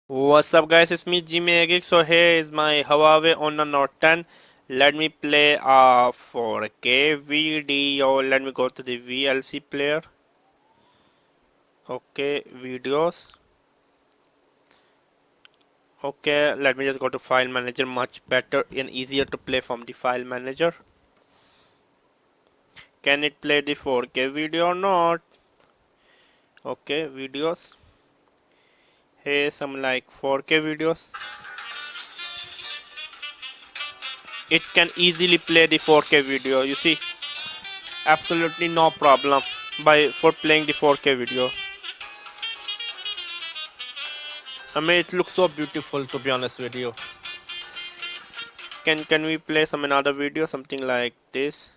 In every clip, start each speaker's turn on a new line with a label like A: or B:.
A: What's up guys, it's me Geek. So here is my Huawei Honor Note 10. Let me play a 4K video. Let me go to the VLC player. Okay, videos. Okay, let me just go to file manager. Much better and easier to play from the file manager. Can it play the 4K video or not? Okay, videos. Here some like 4K videos. It can easily play the 4K video, you see, absolutely no problem for playing the 4K video. I mean, it looks so beautiful, to be honest with you. Can we play some another video, something like this?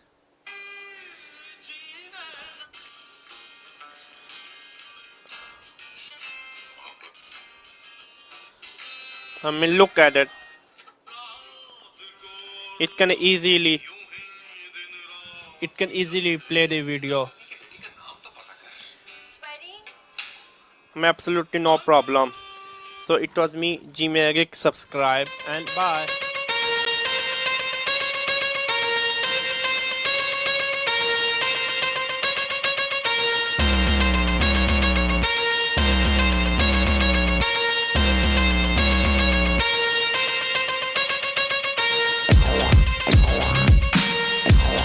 A: I mean, look at it. It can easily play the video. I mean, absolutely no problem. So it was me, Geek. Subscribe and bye.